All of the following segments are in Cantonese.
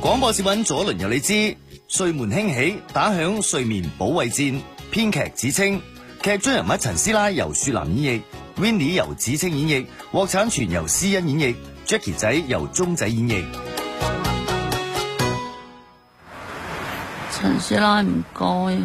廣播小品左輪由你知，睡門興起，打響睡眠保衛戰。編劇子清，劇中人物陳師奶由樹林演繹 ，Winnie 由子清演繹，獲產權由施恩演繹 ，Jackie 仔由鐘仔演繹。陳師奶唔該。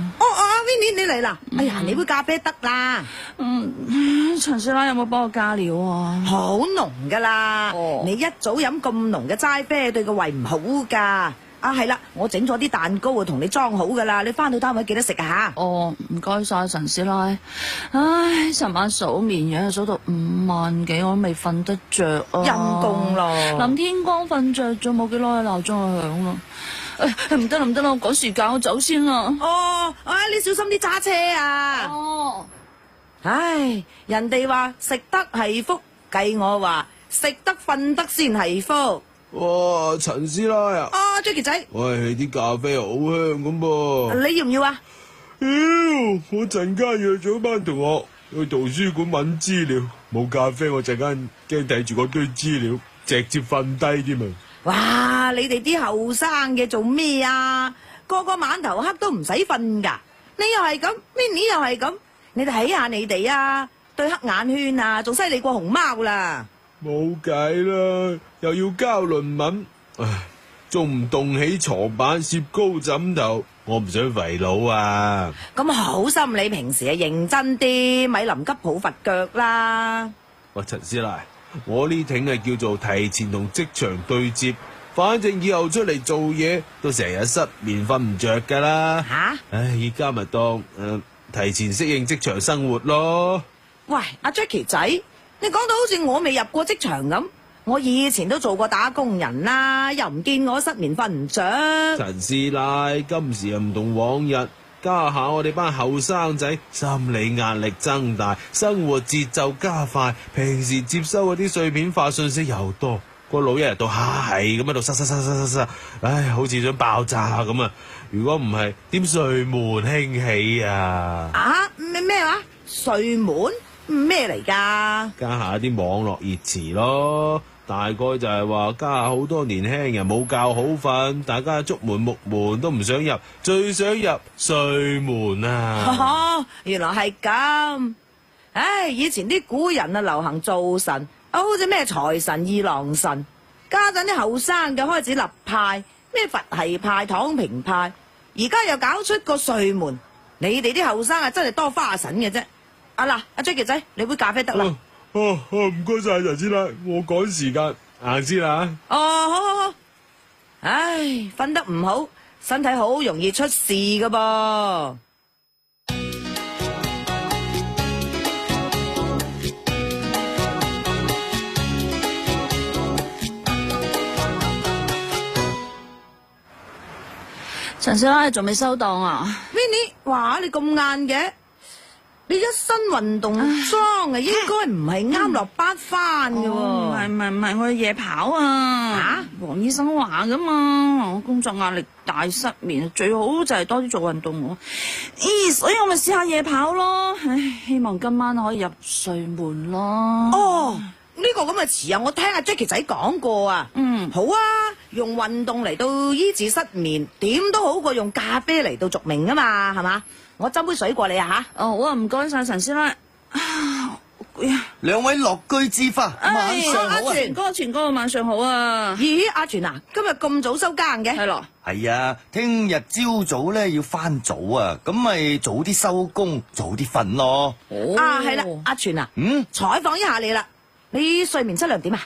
Winnie 你嚟啦！哎呀，你杯咖啡得啦。陳師奶有冇幫我加料啊？好濃噶啦，哦你一早飲咁濃嘅齋啡對個胃唔好噶。啊係啦，我整咗啲蛋糕啊，同你裝好噶啦，你翻到單位記得食啊吓。哦，唔該晒陳師奶。唉，尋晚數綿羊數到5萬幾，我都未瞓得着啊。陰公咯，臨天光瞓着咗冇幾耐，鬧鐘就響啦。唔得啦唔得啦，我趕時間，我走先啦。哦，你小心啲揸車啊。哦，唉，人哋話食得係福，計我話食得瞓得先係福。哇，陳師奶啊，Jackie 仔，喂，啲咖啡好香咁噃。你要唔要啊？我陣間約咗班同學去圖書館揾資料，冇咖啡我陣間驚睇住嗰堆資料，直接瞓低添啊！哇，你哋啲後生嘅做咩啊？個個晚頭黑都唔使瞓噶，你又係咁 ，Winnie 又係咁，你哋睇下你哋啊，對黑眼圈啊，仲犀利過熊貓啦！冇計啦，又要交論文，唉，仲唔動起床板攝高枕頭，我唔想肥佬啊！咁好心你平時啊認真啲，咪臨急抱佛腳啦！喂，陳師奶，我呢挺係叫做提前同職場對接，反正以後出嚟做嘢都成日失眠瞓唔着噶啦。吓？唉，而家咪當提前適應職場生活咯。喂，阿 Jackie 仔，你講到好似我未入過職場咁，我以前都做過打工人啦，又唔見我失眠瞓唔着。陳師奶，今時又唔同往日，家下我哋班後生仔心理壓力增大，生活節奏加快，平時接收嗰啲碎片化信息又多，個腦一日到黑係咁喺度塞，唉，好似想爆炸咁啊！如果唔係，點睡門興起啊？啊？咩話？睡門？咩嚟噶？家下啲網絡熱詞咯，大概就係話家下好多年輕人冇覺好瞓，大家竹門木門都唔想入，最想入睡門啊！原來係咁。唉，以前啲古人啊流行做神，好似咩財神、二郎神。家陣啲後生嘅開始立派，咩佛系派、躺平派，而家又搞出個睡門。你哋啲後生啊真係多花神嘅啫。嗱，阿 Jackie 仔，你杯咖啡得啦。唔該晒陳師奶，我趕時間，行先啦。好。唉，瞓得唔好，身體好容易出事噶噃。陳師奶仲未收檔啊 Winnie， 哇，你咁晏嘅？你一身運動裝啊，應該唔係啱落班翻嘅喎。唔係，我夜跑啊！黃醫生話噶嘛，我工作壓力大失眠，最好就係多啲做運動。所以我咪試下夜跑咯。唉，希望今晚可以入睡門咯。呢個咁嘅詞啊，我聽阿 Jackie 仔講過啊。好啊，用運動嚟到醫治失眠，點都好過用咖啡嚟到續命啊嘛，係嘛？我斟杯水過你啊吓。好啊，唔該晒陳師奶。兩位樂居之花，晚上好啊！全哥晚上好啊！咦，阿全啊，今日咁早收更嘅？係咯。係啊，聽日朝早咧要翻早啊，咁咪早啲收工，早啲瞓咯。係啦，阿全啊，採訪一下你啦，你睡眠質量點啊？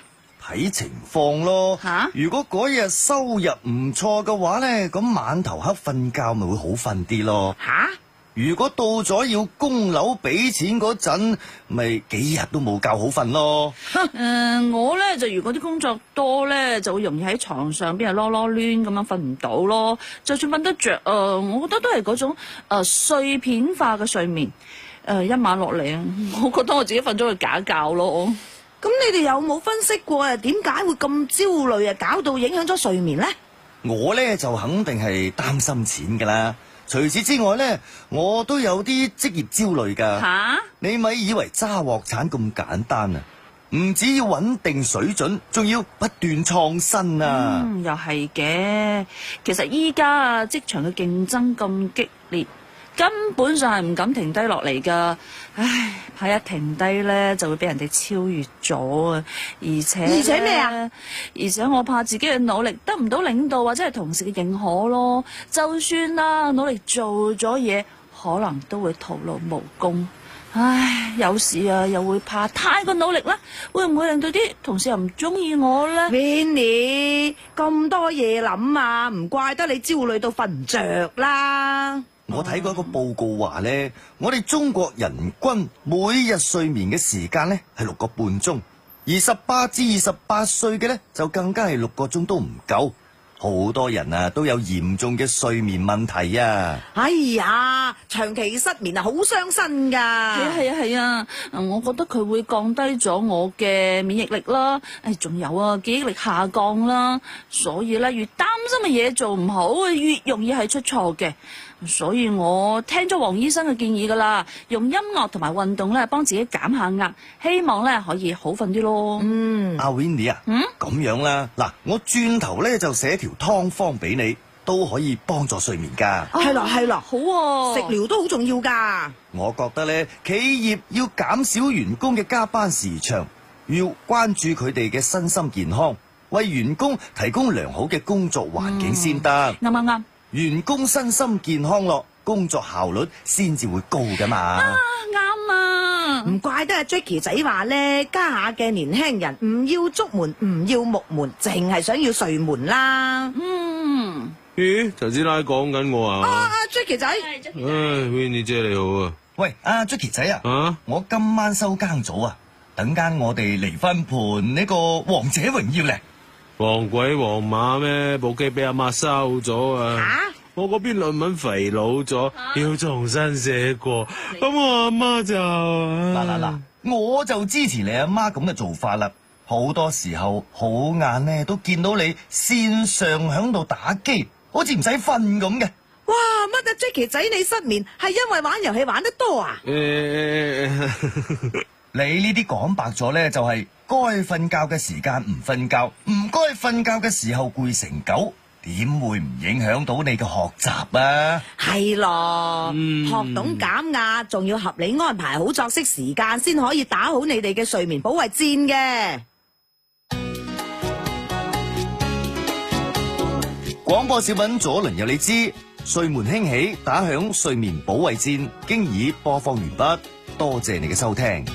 睇情況咯。如果嗰日收入唔錯嘅話咧，咁晚頭黑瞓覺咪會好瞓啲咯。如果到咗要供樓俾錢嗰陣，咪幾日都冇覺好瞓咯。我咧就如果啲工作多咧，就會容易喺床上邊係囉囉攣咁樣瞓唔到咯。就算瞓得着，我覺得都係嗰種碎片化嘅睡眠。一晚落嚟啊，我覺得我自己瞓咗個假覺咯。咁你哋有冇分析過啊？點解會咁焦慮啊？搞到影響咗睡眠咧？我咧就肯定係擔心錢噶啦。除此之外咧，我都有啲職業焦慮噶。你咪以為揸鑊鏟咁簡單啊？唔只要穩定水準，仲要不斷創新啊！又係嘅。其實依家啊，職場嘅競爭咁激烈，根本上係唔敢停低落嚟噶。唉，怕一停低咧，就會俾人哋超越咗啊！而且咩啊？而且我怕自己嘅努力得唔到領導或者係同事嘅認可咯。就算啦，努力做咗嘢，可能都會徒勞無功。唉，有時啊，又會怕太過努力啦，會唔會令到啲同事又唔中意我咧 Winnie 咁多嘢諗啊，唔怪得你焦慮到瞓唔着啦。我睇過一個報告話呢，我哋中國人均每日睡眠嘅時間呢係6個半鐘，而18至28歲嘅呢就更加係6個鐘都唔夠。好多人啊都有嚴重嘅睡眠問題啊！哎呀，長期失眠啊，好傷身噶。係啊，我覺得佢會降低咗我嘅免疫力啦，仲有啊，記憶力下降啦，所以咧越擔心嘅嘢做唔好，越容易係出錯嘅。所以我聽咗黃醫生嘅建議噶啦，用音樂同埋運動咧幫自己減下壓，希望咧可以好瞓啲咯。阿 Winnie 啊，咁樣啦，嗱，我轉頭咧就寫條湯方俾你，都可以幫助睡眠噶。係咯，好啊，食療都好重要噶。我覺得咧，企業要減少員工嘅加班時長，要關注佢哋嘅身心健康，為員工提供良好嘅工作環境先得。啱。員工身心健康咯，工作效率先至會高噶嘛。啱啊，唔怪得阿 Jackie 仔話咧，家下嘅年輕人唔要竹門，唔要木門，淨係想要睡門啦。咦，陳師奶講緊我啊？Jackie 仔，Winnie 姐你好啊。喂，阿 Jackie 仔啊，我今晚收更早啊，等間我哋嚟翻盤呢個王者榮耀咧。黃鬼黃馬咩？部機俾阿媽收咗啊！我嗰邊論文肥佬咗，要重新寫過。咁我阿媽就嗱，我就支持你阿媽咁嘅做法啦。好多時候好晏咧，都見到你線上響度打機，好似唔使瞓咁嘅。哇！乜啊 Jackie 仔你失眠係因為玩遊戲玩得多啊？你呢啲講白咗咧，就係該瞓覺嘅時間唔瞓覺，唔該瞓覺嘅時候攰成狗，點會唔影響到你嘅學習啊？係咯，學懂減壓，仲要合理安排好作息時間，先可以打好你哋嘅睡眠保衛戰嘅。廣播小品左輪有你知，睡門興起，打響睡眠保衛戰，經已播放完畢，多謝你嘅收聽。